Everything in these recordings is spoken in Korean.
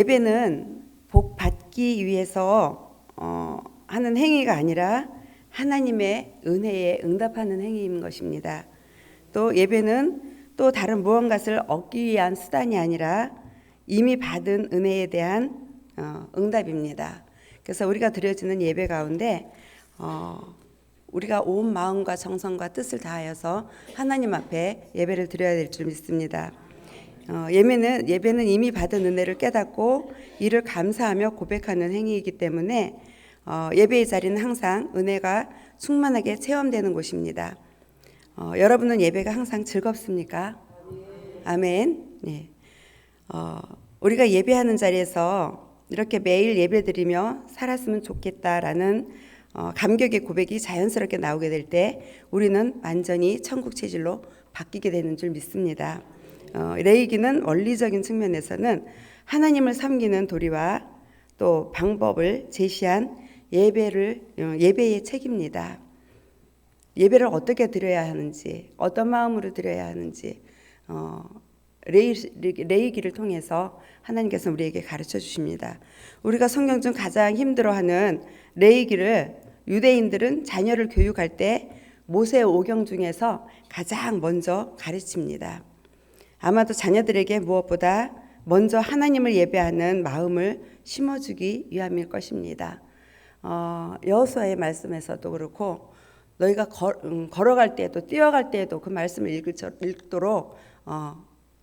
예배는 복 받기 위해서 하는 행위가 아니라 하나님의 은혜에 응답하는 행위인 것입니다. 또 예배는 또 다른 무언가를 얻기 위한 수단이 아니라 이미 받은 은혜에 대한 응답입니다. 그래서 우리가 드려지는 예배 가운데 우리가 온 마음과 정성과 뜻을 다하여서 하나님 앞에 예배를 드려야 될 줄 믿습니다. 예배는 이미 받은 은혜를 깨닫고 이를 감사하며 고백하는 행위이기 때문에 예배의 자리는 항상 은혜가 충만하게 체험되는 곳입니다. 여러분은 예배가 항상 즐겁습니까? 아멘. 네. 우리가 예배하는 자리에서 이렇게 매일 예배드리며 살았으면 좋겠다라는 감격의 고백이 자연스럽게 나오게 될 때 우리는 완전히 천국 체질로 바뀌게 되는 줄 믿습니다. 레위기는 원리적인 측면에서는 하나님을 섬기는 도리와 또 방법을 제시한 예배의 책입니다. 예배를 어떻게 드려야 하는지, 어떤 마음으로 드려야 하는지 레위기를 통해서 하나님께서 우리에게 가르쳐 주십니다. 우리가 성경 중 가장 힘들어하는 레위기를 유대인들은 자녀를 교육할 때 모세 오경 중에서 가장 먼저 가르칩니다. 아마도 자녀들에게 무엇보다 먼저 하나님을 예배하는 마음을 심어주기 위함일 것입니다. 여호수아의 말씀에서도 그렇고 너희가 걸어갈 때에도 뛰어갈 때에도 그 말씀을 읽도록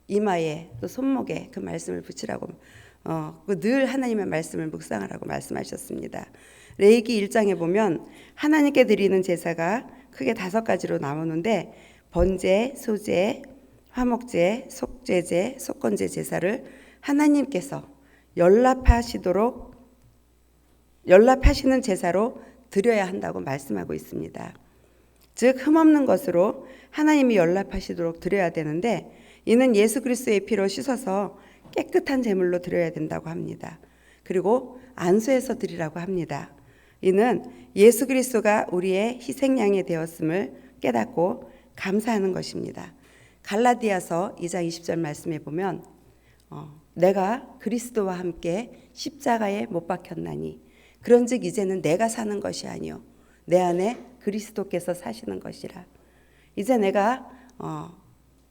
이마에 또 손목에 그 말씀을 붙이라고 늘 하나님의 말씀을 묵상하라고 말씀하셨습니다. 레위기 1장에 보면 하나님께 드리는 제사가 크게 5가지로 나오는데 번제, 소제, 화목제, 속죄제, 속건제 제사를 하나님께서 연락하시는 제사로 드려야 한다고 말씀하고 있습니다. 즉 흠없는 것으로 하나님이 연락하시도록 드려야 되는데 이는 예수 그리스도의 피로 씻어서 깨끗한 제물로 드려야 된다고 합니다. 그리고 안수해서 드리라고 합니다. 이는 예수 그리스도가 우리의 희생양이 되었음을 깨닫고 감사하는 것입니다. 갈라디아서 2장 20절 말씀에 보면 내가 그리스도와 함께 십자가에 못 박혔나니 그런즉 이제는 내가 사는 것이 아니요 내 안에 그리스도께서 사시는 것이라. 이제 내가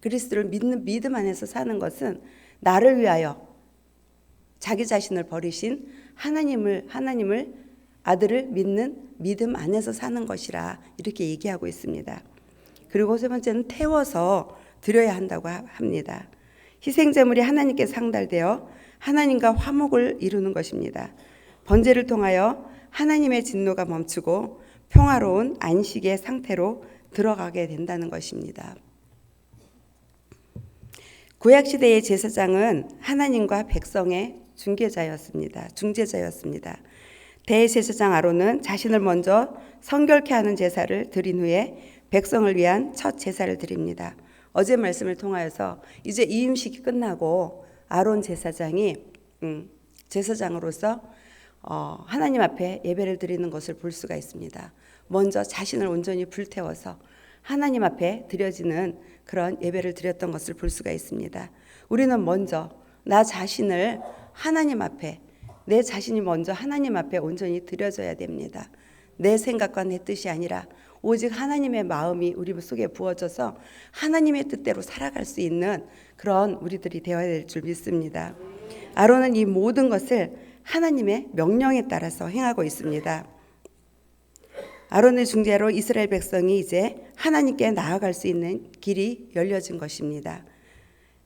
그리스도를 믿는 믿음 안에서 사는 것은 나를 위하여 자기 자신을 버리신 하나님을 아들을 믿는 믿음 안에서 사는 것이라 이렇게 얘기하고 있습니다. 그리고 세 번째는 태워서 드려야 한다고 합니다. 희생제물이 하나님께 상달되어 하나님과 화목을 이루는 것입니다. 번제를 통하여 하나님의 진노가 멈추고 평화로운 안식의 상태로 들어가게 된다는 것입니다. 구약시대의 제사장은 하나님과 백성의 중재자였습니다. 대제사장 아론은 자신을 먼저 성결케 하는 제사를 드린 후에 백성을 위한 첫 제사를 드립니다. 어제 말씀을 통하여서 이제 이임식이 끝나고 아론 제사장이 제사장으로서 하나님 앞에 예배를 드리는 것을 볼 수가 있습니다. 먼저 자신을 온전히 불태워서 하나님 앞에 드려지는 그런 예배를 드렸던 것을 볼 수가 있습니다. 우리는 먼저 나 자신을 하나님 앞에 내 자신이 먼저 하나님 앞에 온전히 드려져야 됩니다. 내 생각과 내 뜻이 아니라 오직 하나님의 마음이 우리 속에 부어져서 하나님의 뜻대로 살아갈 수 있는 그런 우리들이 되어야 될 줄 믿습니다. 아론은 이 모든 것을 하나님의 명령에 따라서 행하고 있습니다. 아론의 중재로 이스라엘 백성이 이제 하나님께 나아갈 수 있는 길이 열려진 것입니다.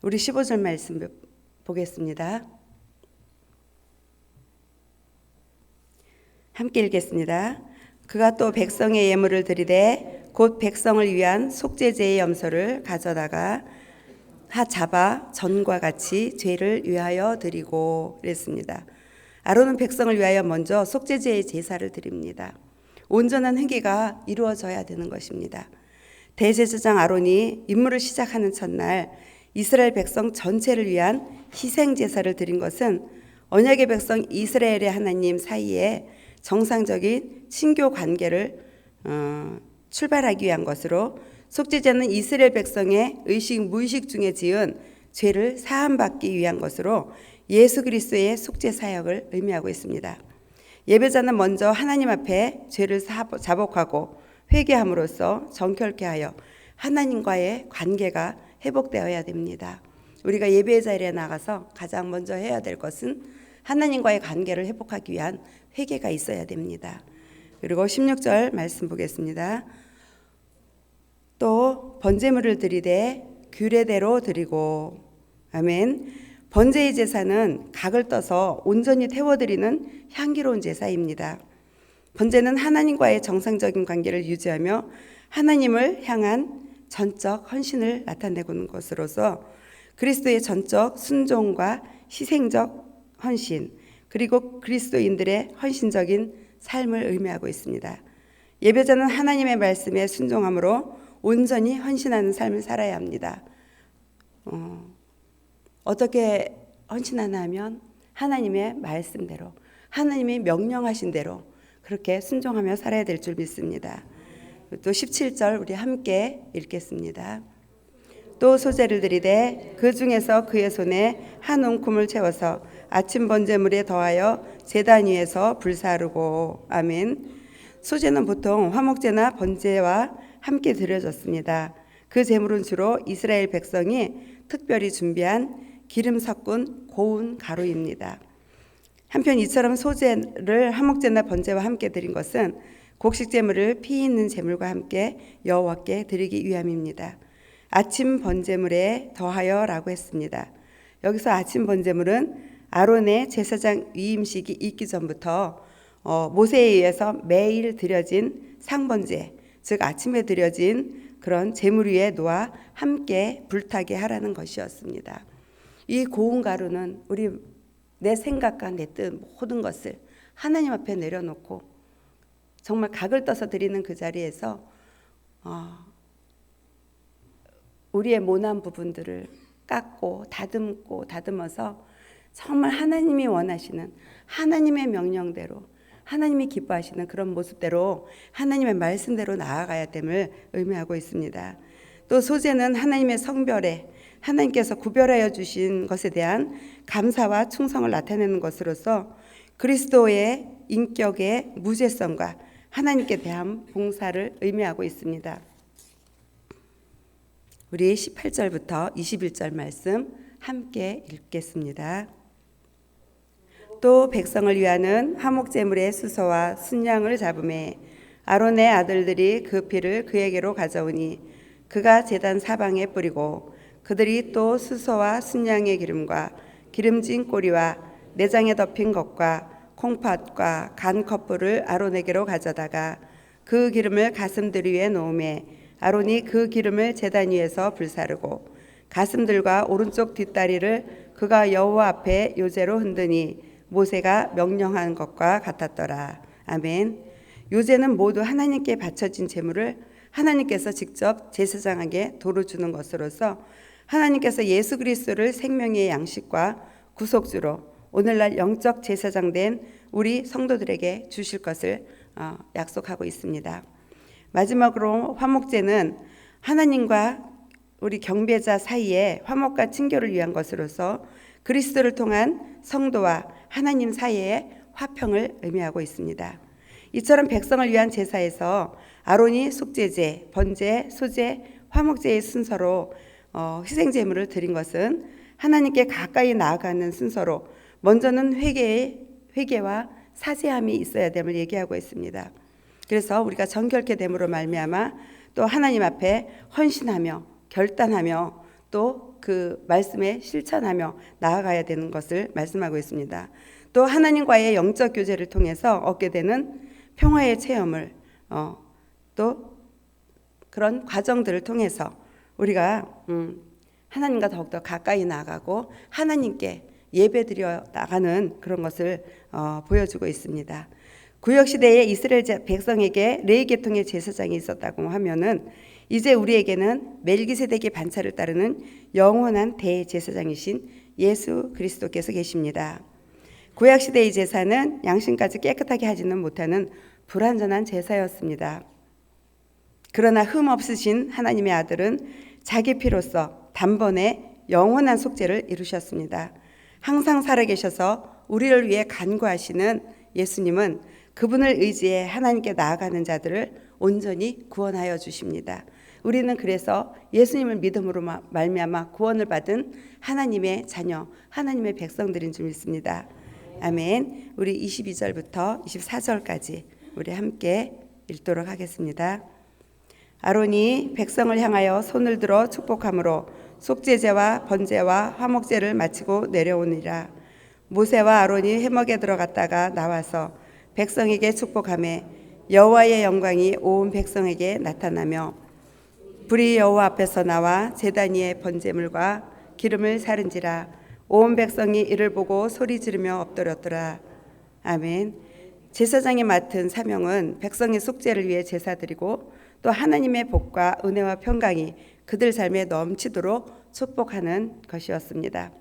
우리 15절 말씀 보겠습니다. 함께 읽겠습니다. 그가 또 백성의 예물을 드리되 곧 백성을 위한 속죄제의 염소를 가져다가 잡아 전과 같이 죄를 위하여 드리고 그랬습니다. 아론은 백성을 위하여 먼저 속죄제의 제사를 드립니다. 온전한 회개가 이루어져야 되는 것입니다. 대제사장 아론이 임무를 시작하는 첫날 이스라엘 백성 전체를 위한 희생 제사를 드린 것은 언약의 백성 이스라엘의 하나님 사이에 정상적인 친교 관계를 출발하기 위한 것으로 속죄제는 이스라엘 백성의 의식 무의식 중에 지은 죄를 사함받기 위한 것으로 예수 그리스도의 속죄 사역을 의미하고 있습니다. 예배자는 먼저 하나님 앞에 죄를 자복하고 회개함으로써 정결케 하여 하나님과의 관계가 회복되어야 됩니다. 우리가 예배의 자리에 나가서 가장 먼저 해야 될 것은 하나님과의 관계를 회복하기 위한 회개가 있어야 됩니다. 그리고 16절 말씀 보겠습니다. 또 번제물을 드리되 규례대로 드리고. 아멘. 번제의 제사는 각을 떠서 온전히 태워드리는 향기로운 제사입니다. 번제는 하나님과의 정상적인 관계를 유지하며 하나님을 향한 전적 헌신을 나타내는 것으로서 그리스도의 전적 순종과 희생적 헌신, 그리고 그리스도인들의 헌신적인 삶을 의미하고 있습니다. 예배자는 하나님의 말씀에 순종함으로 온전히 헌신하는 삶을 살아야 합니다. 어떻게 헌신하나 하면 하나님의 말씀대로, 하나님이 명령하신 대로 그렇게 순종하며 살아야 될 줄 믿습니다. 또 17절 우리 함께 읽겠습니다. 또 소제를 드리되 그 중에서 그의 손에 한 웅큼을 채워서 아침 번제물에 더하여 제단 위에서 불사르고. 아멘. 소제는 보통 화목제나 번제와 함께 드려졌습니다. 그 제물은 주로 이스라엘 백성이 특별히 준비한 기름 섞은 고운 가루입니다. 한편 이처럼 소제를 화목제나 번제와 함께 드린 것은 곡식 제물을 피 있는 제물과 함께 여호와께 드리기 위함입니다. 아침 번제물에 더하여라고 했습니다. 여기서 아침 번제물은 아론의 제사장 위임식이 있기 전부터 모세에 의해서 매일 드려진 상번제, 즉 아침에 드려진 그런 제물 위에 놓아 함께 불타게 하라는 것이었습니다. 이 고운 가루는 내 생각과 내 뜻 모든 것을 하나님 앞에 내려놓고 정말 각을 떠서 드리는 그 자리에서 우리의 모난 부분들을 깎고 다듬어서 정말 하나님이 원하시는 하나님의 명령대로, 하나님이 기뻐하시는 그런 모습대로 하나님의 말씀대로 나아가야 됨을 의미하고 있습니다. 또 소제는 하나님의 성별에 하나님께서 구별하여 주신 것에 대한 감사와 충성을 나타내는 것으로서 그리스도의 인격의 무죄성과 하나님께 대한 봉사를 의미하고 있습니다. 우리 18절부터 21절 말씀 함께 읽겠습니다. 또 백성을 위하는 화목제물의 수소와 순양을 잡음에 아론의 아들들이 그 피를 그에게로 가져오니 그가 제단 사방에 뿌리고 그들이 또 수소와 순양의 기름과 기름진 꼬리와 내장에 덮인 것과 콩팥과 간 컵불을 아론에게로 가져다가 그 기름을 가슴들 위에 놓음에 아론이 그 기름을 제단 위에서 불사르고 가슴들과 오른쪽 뒷다리를 그가 여호와 앞에 요제로 흔드니 모세가 명령한 것과 같았더라. 아멘. 요제는 모두 하나님께 바쳐진 제물을 하나님께서 직접 제사장에게 도로 주는 것으로서 하나님께서 예수 그리스도를 생명의 양식과 구속주로 오늘날 영적 제사장 된 우리 성도들에게 주실 것을 약속하고 있습니다. 마지막으로 화목제는 하나님과 우리 경배자 사이에 화목과 친교를 위한 것으로서 그리스도를 통한 성도와 하나님 사이의 화평을 의미하고 있습니다. 이처럼 백성을 위한 제사에서 아론이 속죄제, 번제, 소제, 화목제의 순서로 희생제물을 드린 것은 하나님께 가까이 나아가는 순서로 먼저는 회개와 사죄함이 있어야 됨을 얘기하고 있습니다. 그래서 우리가 정결케 됨으로 말미암아 또 하나님 앞에 헌신하며 결단하며 또 그 말씀에 실천하며 나아가야 되는 것을 말씀하고 있습니다. 또 하나님과의 영적 교제를 통해서 얻게 되는 평화의 체험을 또 그런 과정들을 통해서 우리가 하나님과 더욱더 가까이 나아가고 하나님께 예배드려 나가는 그런 것을 보여주고 있습니다. 구약시대에 이스라엘 백성에게 레위 계통의 제사장이 있었다고 하면은 이제 우리에게는 멜기세덱의 반차를 따르는 영원한 대제사장이신 예수 그리스도께서 계십니다. 구약시대의 제사는 양심까지 깨끗하게 하지는 못하는 불완전한 제사였습니다. 그러나 흠 없으신 하나님의 아들은 자기 피로써 단번에 영원한 속죄를 이루셨습니다. 항상 살아계셔서 우리를 위해 간구하시는 예수님은 그분을 의지해 하나님께 나아가는 자들을 온전히 구원하여 주십니다. 우리는 그래서 예수님을 믿음으로 말미암아 구원을 받은 하나님의 자녀, 하나님의 백성들인 줄 믿습니다. 아멘. 우리 22절부터 24절까지 우리 함께 읽도록 하겠습니다. 아론이 백성을 향하여 손을 들어 축복함으로 속죄제와 번제와 화목제를 마치고 내려오니라. 모세와 아론이 회막에 들어갔다가 나와서 백성에게 축복하매 여호와의 영광이 온 백성에게 나타나며 불이 여호와 앞에서 나와 제단 위에 번제물과 기름을 사른지라. 온 백성이 이를 보고 소리 지르며 엎드렸더라. 아멘. 제사장이 맡은 사명은 백성의 속죄를 위해 제사 드리고 또 하나님의 복과 은혜와 평강이 그들 삶에 넘치도록 축복하는 것이었습니다.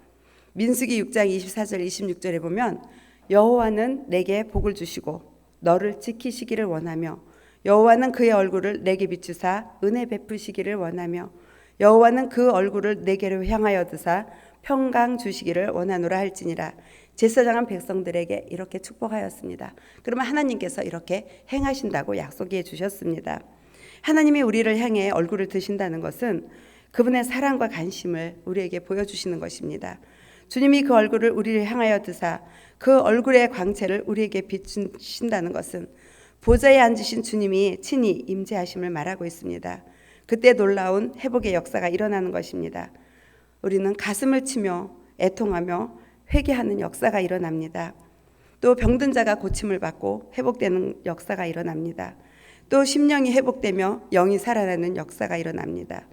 민수기 6장 24절 26절에 보면 여호와는 내게 복을 주시고 너를 지키시기를 원하며 여호와는 그의 얼굴을 내게 비추사 은혜 베푸시기를 원하며 여호와는 그 얼굴을 내게로 향하여 드사 평강 주시기를 원하노라 할지니라. 제사장은 백성들에게 이렇게 축복하였습니다. 그러면 하나님께서 이렇게 행하신다고 약속해 주셨습니다. 하나님이 우리를 향해 얼굴을 드신다는 것은 그분의 사랑과 관심을 우리에게 보여주시는 것입니다. 주님이 그 얼굴을 우리를 향하여 드사 그 얼굴의 광채를 우리에게 비추신다는 것은 보좌에 앉으신 주님이 친히 임재하심을 말하고 있습니다. 그때 놀라운 회복의 역사가 일어나는 것입니다. 우리는 가슴을 치며 애통하며 회개하는 역사가 일어납니다. 또 병든 자가 고침을 받고 회복되는 역사가 일어납니다. 또 심령이 회복되며 영이 살아나는 역사가 일어납니다.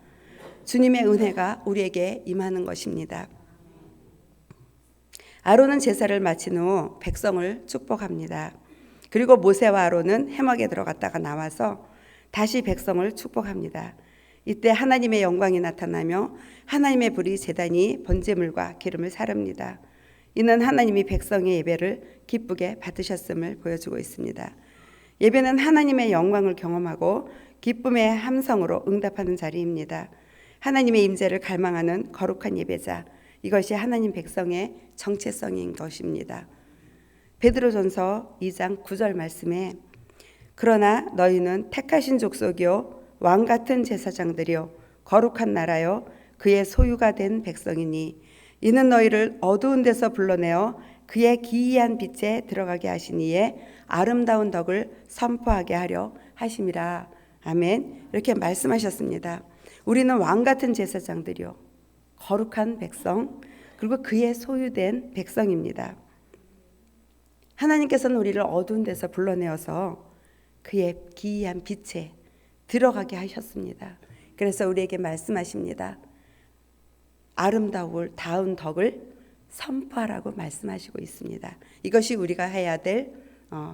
주님의 은혜가 우리에게 임하는 것입니다. 아론은 제사를 마친 후 백성을 축복합니다. 그리고 모세와 아론은 회막에 들어갔다가 나와서 다시 백성을 축복합니다. 이때 하나님의 영광이 나타나며 하나님의 불이 제단이 번제물과 기름을 사릅니다. 이는 하나님이 백성의 예배를 기쁘게 받으셨음을 보여주고 있습니다. 예배는 하나님의 영광을 경험하고 기쁨의 함성으로 응답하는 자리입니다. 하나님의 임재를 갈망하는 거룩한 예배자, 이것이 하나님 백성의 정체성인 것입니다. 베드로전서 2장 9절 말씀에 그러나 너희는 택하신 족속이요 왕같은 제사장들이요 거룩한 나라요 그의 소유가 된 백성이니 이는 너희를 어두운 데서 불러내어 그의 기이한 빛에 들어가게 하신 이에 아름다운 덕을 선포하게 하려 하심이라. 아멘. 이렇게 말씀하셨습니다. 우리는 왕같은 제사장들이요 거룩한 백성, 그리고 그의 소유된 백성입니다. 하나님께서는 우리를 어두운 데서 불러내어서 그의 기이한 빛에 들어가게 하셨습니다. 그래서 우리에게 말씀하십니다. 아름다울 다운 덕을 선포하라고 말씀하시고 있습니다. 이것이 우리가 해야 될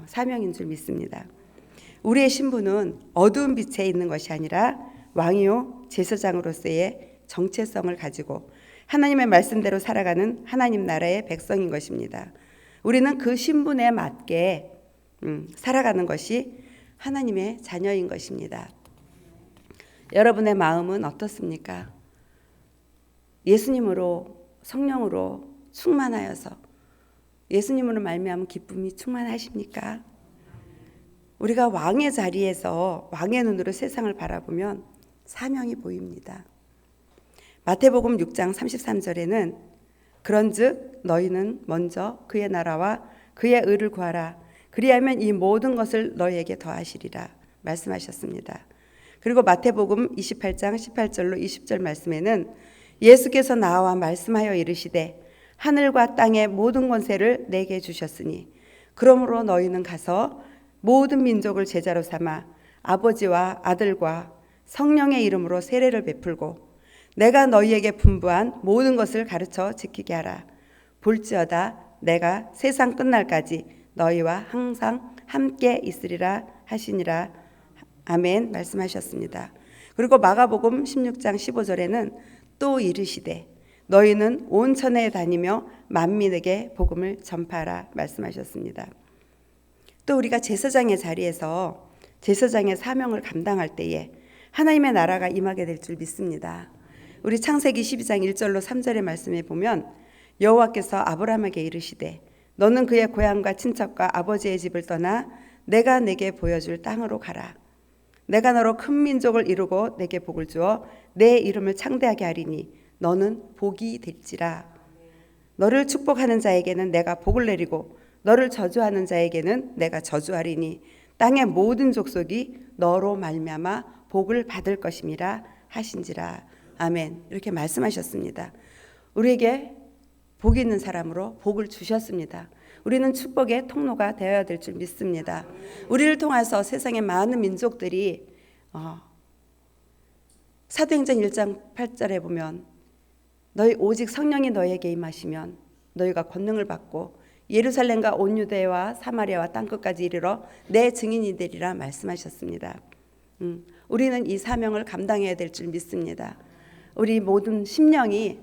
사명인 줄 믿습니다. 우리의 신분은 어두운 빛에 있는 것이 아니라 왕이요 제사장으로서의 정체성을 가지고 하나님의 말씀대로 살아가는 하나님 나라의 백성인 것입니다. 우리는 그 신분에 맞게 살아가는 것이 하나님의 자녀인 것입니다. 여러분의 마음은 어떻습니까? 예수님으로 성령으로 충만하여서 예수님으로 말미암은 기쁨이 충만하십니까? 우리가 왕의 자리에서 왕의 눈으로 세상을 바라보면 사명이 보입니다. 마태복음 6장 33절에는 그런즉 너희는 먼저 그의 나라와 그의 의를 구하라. 그리하면 이 모든 것을 너희에게 더하시리라 말씀하셨습니다. 그리고 마태복음 28장 18절로 20절 말씀에는 예수께서 나와 말씀하여 이르시되 하늘과 땅의 모든 권세를 내게 주셨으니 그러므로 너희는 가서 모든 민족을 제자로 삼아 아버지와 아들과 성령의 이름으로 세례를 베풀고 내가 너희에게 분부한 모든 것을 가르쳐 지키게 하라. 볼지어다 내가 세상 끝날까지 너희와 항상 함께 있으리라 하시니라. 아멘 말씀하셨습니다. 그리고 마가복음 16장 15절에는 또 이르시되 너희는 온 천하에 다니며 만민에게 복음을 전파하라 말씀하셨습니다. 또 우리가 제사장의 자리에서 제사장의 사명을 감당할 때에 하나님의 나라가 임하게 될 줄 믿습니다. 우리 창세기 12장 1절로 3절의 말씀에 보면 여호와께서 아브라함에게 이르시되 너는 그의 고향과 친척과 아버지의 집을 떠나 내가 내게 보여줄 땅으로 가라. 내가 너로 큰 민족을 이루고 내게 복을 주어 내 이름을 창대하게 하리니 너는 복이 될지라. 너를 축복하는 자에게는 내가 복을 내리고 너를 저주하는 자에게는 내가 저주하리니 땅의 모든 족속이 너로 말미암아 복을 받을 것임이라 하신지라. 아멘. 이렇게 말씀하셨습니다. 우리에게 복 있는 사람으로 복을 주셨습니다. 우리는 축복의 통로가 되어야 될 줄 믿습니다. 우리를 통해서 세상의 많은 민족들이 사도행전 1장 8절에 보면 너희 오직 성령이 너희에게 임하시면 너희가 권능을 받고 예루살렘과 온 유대와 사마리아와 땅끝까지 이르러 내 증인이 되리라 말씀하셨습니다. 우리는 이 사명을 감당해야 될 줄 믿습니다. 우리 모든 심령이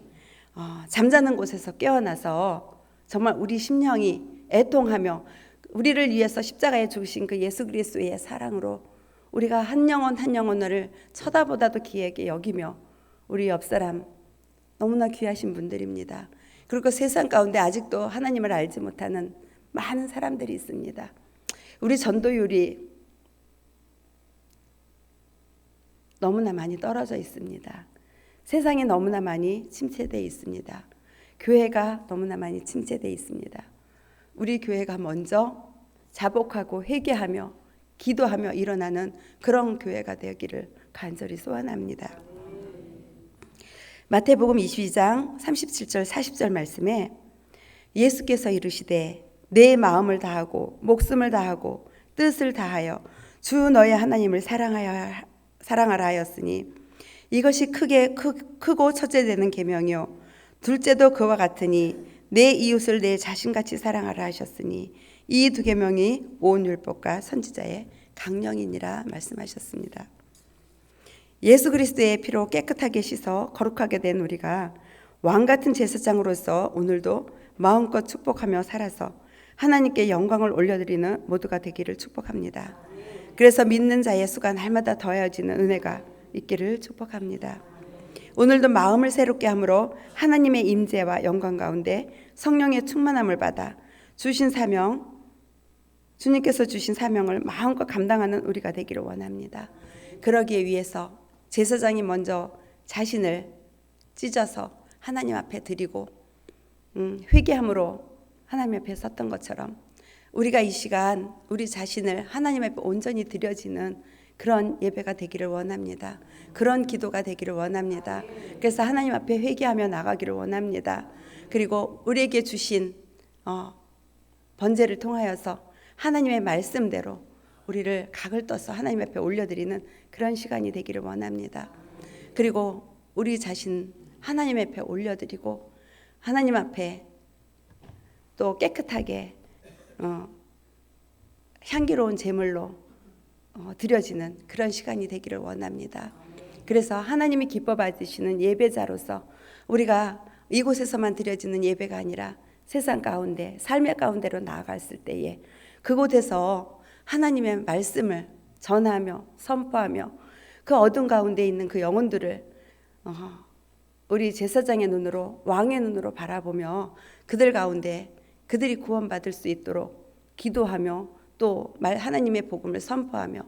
잠자는 곳에서 깨어나서 정말 우리 심령이 애통하며 우리를 위해서 십자가에 죽으신 그 예수 그리스도의 사랑으로 우리가 한 영혼 한 영혼을 쳐다보다도 귀하게 여기며 우리 옆사람 너무나 귀하신 분들입니다. 그리고 세상 가운데 아직도 하나님을 알지 못하는 많은 사람들이 있습니다. 우리 전도율이 너무나 많이 떨어져 있습니다. 세상에 너무나 많이 침체되어 있습니다. 교회가 너무나 많이 침체되어 있습니다. 우리 교회가 먼저 자복하고 회개하며 기도하며 일어나는 그런 교회가 되기를 간절히 소원합니다. 마태복음 22장 37절 40절 말씀에 예수께서 이르시되 내 마음을 다하고 목숨을 다하고 뜻을 다하여 주 너의 하나님을 사랑하라 하였으니 이것이 크고 첫째 되는 계명이요 둘째도 그와 같으니 내 이웃을 내 자신같이 사랑하라 하셨으니 이 두 계명이 온 율법과 선지자의 강령이니라 말씀하셨습니다. 예수 그리스도의 피로 깨끗하게 씻어 거룩하게 된 우리가 왕같은 제사장으로서 오늘도 마음껏 축복하며 살아서 하나님께 영광을 올려드리는 모두가 되기를 축복합니다. 그래서 믿는 자의 수가 날마다 더해지는 은혜가 있기를 축복합니다. 오늘도 마음을 새롭게 함으로 하나님의 임재와 영광 가운데 성령의 충만함을 받아 주님께서 주신 사명을 마음껏 감당하는 우리가 되기를 원합니다. 그러기 위해서 제사장이 먼저 자신을 찢어서 하나님 앞에 드리고 회개함으로 하나님 앞에 섰던 것처럼 우리가 이 시간 우리 자신을 하나님 앞에 온전히 드려지는 그런 예배가 되기를 원합니다. 그런 기도가 되기를 원합니다. 그래서 하나님 앞에 회개하며 나가기를 원합니다. 그리고 우리에게 주신 번제를 통하여서 하나님의 말씀대로 우리를 각을 떠서 하나님 앞에 올려드리는 그런 시간이 되기를 원합니다. 그리고 우리 자신 하나님 앞에 올려드리고 하나님 앞에 또 깨끗하게 향기로운 제물로 드려지는 그런 시간이 되기를 원합니다. 그래서 하나님이 기뻐 받으시는 예배자로서 우리가 이곳에서만 드려지는 예배가 아니라 세상 가운데 삶의 가운데로 나아갔을 때에 그곳에서 하나님의 말씀을 전하며 선포하며 그 어둠 가운데 있는 그 영혼들을 우리 제사장의 눈으로 왕의 눈으로 바라보며 그들 가운데 그들이 구원받을 수 있도록 기도하며 또 하나님의 복음을 선포하며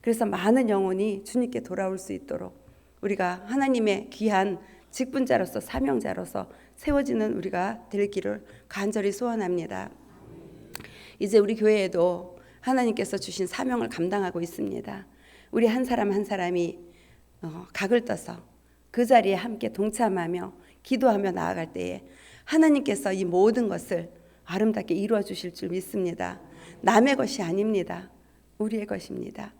그래서 많은 영혼이 주님께 돌아올 수 있도록 우리가 하나님의 귀한 직분자로서 사명자로서 세워지는 우리가 될 길을 간절히 소원합니다. 이제 우리 교회에도 하나님께서 주신 사명을 감당하고 있습니다. 우리 한 사람 한 사람이 각을 떠서 그 자리에 함께 동참하며 기도하며 나아갈 때에 하나님께서 이 모든 것을 아름답게 이루어 주실 줄 믿습니다. 남의 것이 아닙니다. 우리의 것입니다.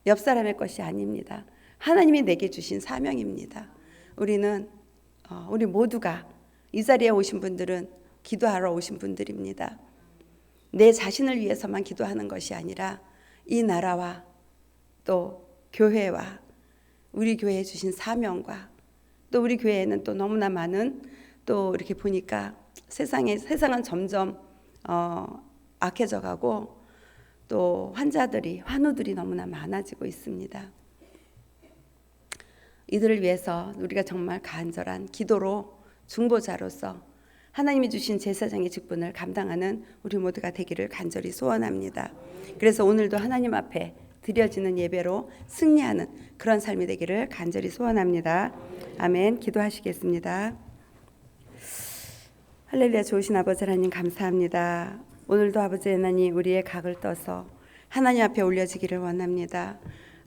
옆 사람의 것이 아닙니다. 하나님이 내게 주신 사명입니다. 우리 모두가 이 자리에 오신 분들은 기도하러 오신 분들입니다. 내 자신을 위해서만 기도하는 것이 아니라 이 나라와 또 교회와 우리 교회에 주신 사명과 또 우리 교회에는 또 너무나 많은 또 이렇게 보니까 세상은 점점 악해져 가고 또 환우들이 너무나 많아지고 있습니다. 이들을 위해서 우리가 정말 간절한 기도로 중보자로서 하나님이 주신 제사장의 직분을 감당하는 우리 모두가 되기를 간절히 소원합니다. 그래서 오늘도 하나님 앞에 드려지는 예배로 승리하는 그런 삶이 되기를 간절히 소원합니다. 아멘. 기도하시겠습니다. 할렐루야. 좋으신 아버지 하나님 감사합니다. 오늘도 아버지 하나님 우리의 각을 떠서 하나님 앞에 올려지기를 원합니다.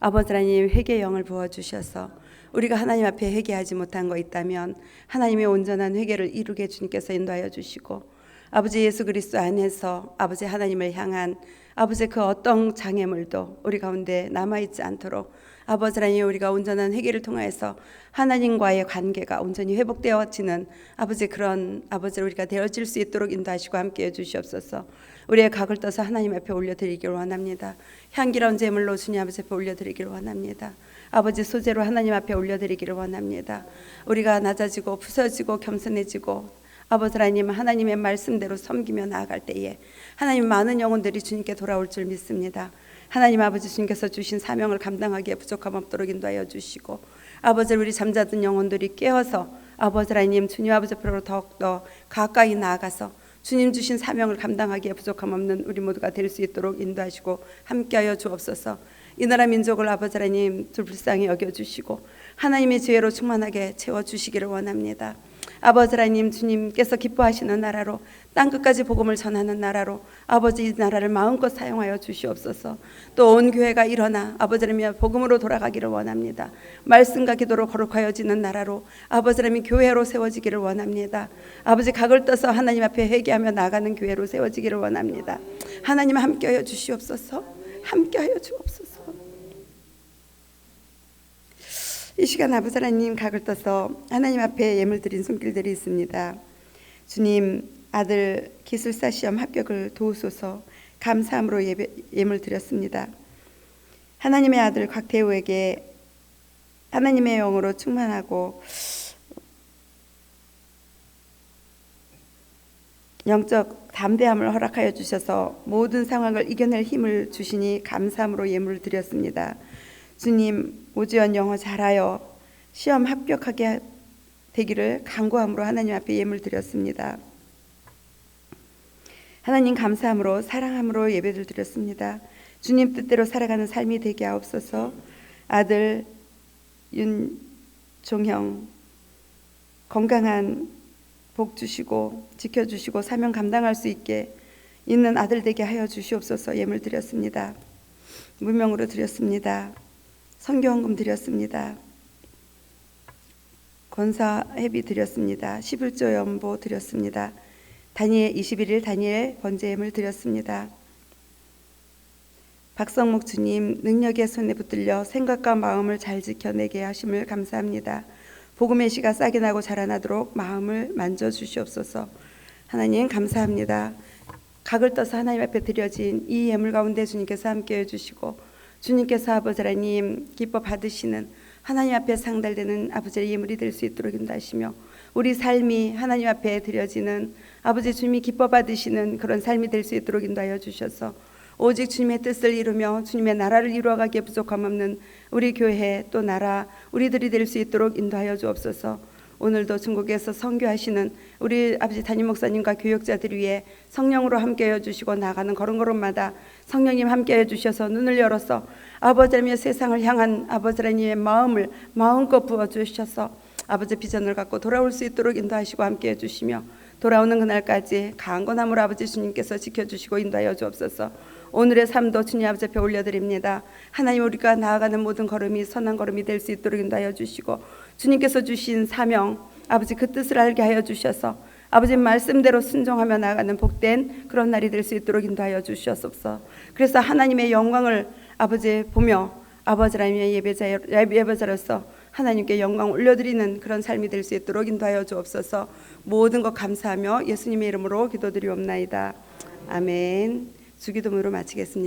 아버지 하나님 회개의 영을 부어주셔서 우리가 하나님 앞에 회개하지 못한 거 있다면 하나님의 온전한 회개를 이루게 주님께서 인도하여 주시고 아버지 예수 그리스도 안에서 아버지 하나님을 향한 아버지 그 어떤 장애물도 우리 가운데 남아있지 않도록 아버지 하나님 우리가 온전한 회개를 통해서 하나님과의 관계가 온전히 회복되어지는 아버지 그런 아버지 우리가 되어질 수 있도록 인도하시고 함께해 주시옵소서. 우리의 각을 떠서 하나님 앞에 올려드리기를 원합니다. 향기로운 제물로 주님 아버지 앞에 올려드리기를 원합니다. 아버지 소재로 하나님 앞에 올려드리기를 원합니다. 우리가 낮아지고 부서지고 겸손해지고 아버지 하나님 하나님의 말씀대로 섬기며 나아갈 때에 하나님 많은 영혼들이 주님께 돌아올 줄 믿습니다. 하나님 아버지 주님께서 주신 사명을 감당하기에 부족함 없도록 인도하여 주시고 아버지 우리 잠자던 영혼들이 깨어서 아버지 하나님 주님 아버지 앞으로 더욱더 가까이 나아가서 주님 주신 사명을 감당하기에 부족함 없는 우리 모두가 될 수 있도록 인도하시고 함께하여 주옵소서. 이 나라 민족을 아버지 하나님 불쌍히 여겨주시고 하나님의 지혜로 충만하게 채워주시기를 원합니다. 아버지 하나님 주님께서 기뻐하시는 나라로 땅끝까지 복음을 전하는 나라로 아버지 이 나라를 마음껏 사용하여 주시옵소서. 또 온 교회가 일어나 아버지 하나님 복음으로 돌아가기를 원합니다. 말씀과 기도로 거룩하여지는 나라로 아버지 하나님 교회로 세워지기를 원합니다. 아버지 각을 떠서 하나님 앞에 회개하며 나가는 교회로 세워지기를 원합니다. 하나님 함께하여 주시옵소서. 함께하여 주옵소서. 이 시간 아버지 하나님 각을 떠서 하나님 앞에 예물 드린 손길들이 있습니다. 주님 아들 기술사 시험 합격을 도우소서. 감사함으로 예물 드렸습니다. 하나님의 아들 곽태우에게 하나님의 영으로 충만하고 영적 담대함을 허락하여 주셔서 모든 상황을 이겨낼 힘을 주시니 감사함으로 예물을 드렸습니다. 주님 오지연 영어 잘하여 시험 합격하게 되기를 간구함으로 하나님 앞에 예물 드렸습니다. 하나님 감사함으로 사랑함으로 예배를 드렸습니다. 주님 뜻대로 살아가는 삶이 되게 하옵소서. 아들 윤종형 건강한 복 주시고 지켜주시고 사명 감당할 수 있게 있는 아들 되게 하여 주시옵소서. 예물 드렸습니다. 무명으로 드렸습니다. 선교헌금 드렸습니다. 권사회비 드렸습니다. 11조 연보 드렸습니다. 다니엘 21일 다니엘 번제예물 드렸습니다. 박성목 주님 능력의 손에 붙들려 생각과 마음을 잘 지켜내게 하심을 감사합니다. 복음의 씨가 싹이 나고 자라나도록 마음을 만져주시옵소서. 하나님 감사합니다. 각을 떠서 하나님 앞에 드려진 이 예물 가운데 주님께서 함께해 주시고 주님께서 아버지 하나님 기뻐 받으시는 하나님 앞에 상달되는 아버지의 예물이 될 수 있도록 인도하시며 우리 삶이 하나님 앞에 드려지는 아버지 주님이 기뻐 받으시는 그런 삶이 될 수 있도록 인도하여 주셔서 오직 주님의 뜻을 이루며 주님의 나라를 이루어가기에 부족함 없는 우리 교회 또 나라 우리들이 될 수 있도록 인도하여 주옵소서. 오늘도 중국에서 선교하시는 우리 아버지 담임 목사님과 교역자들 위해 성령으로 함께해 주시고 나가는 걸음걸음마다 성령님 함께해 주셔서 눈을 열어서 아버지 하나님의 세상을 향한 아버지 하나님의 마음을 마음껏 부어주셔서 아버지 비전을 갖고 돌아올 수 있도록 인도하시고 함께해 주시며 돌아오는 그날까지 강건함으로 아버지 주님께서 지켜주시고 인도하여 주옵소서. 오늘의 삶도 주님 아버지 앞에 올려드립니다. 하나님 우리가 나아가는 모든 걸음이 선한 걸음이 될 수 있도록 인도하여 주시고 주님께서 주신 사명 아버지 그 뜻을 알게 하여 주셔서 아버지 말씀대로 순종하며 나아가는 복된 그런 날이 될 수 있도록 인도하여 주시옵소서. 그래서 하나님의 영광을 아버지 보며 아버지 하나님의 예배자로서 하나님께 영광 올려드리는 그런 삶이 될 수 있도록 인도하여 주옵소서. 모든 것 감사하며 예수님의 이름으로 기도드리옵나이다. 아멘. 주기도문으로 마치겠습니다.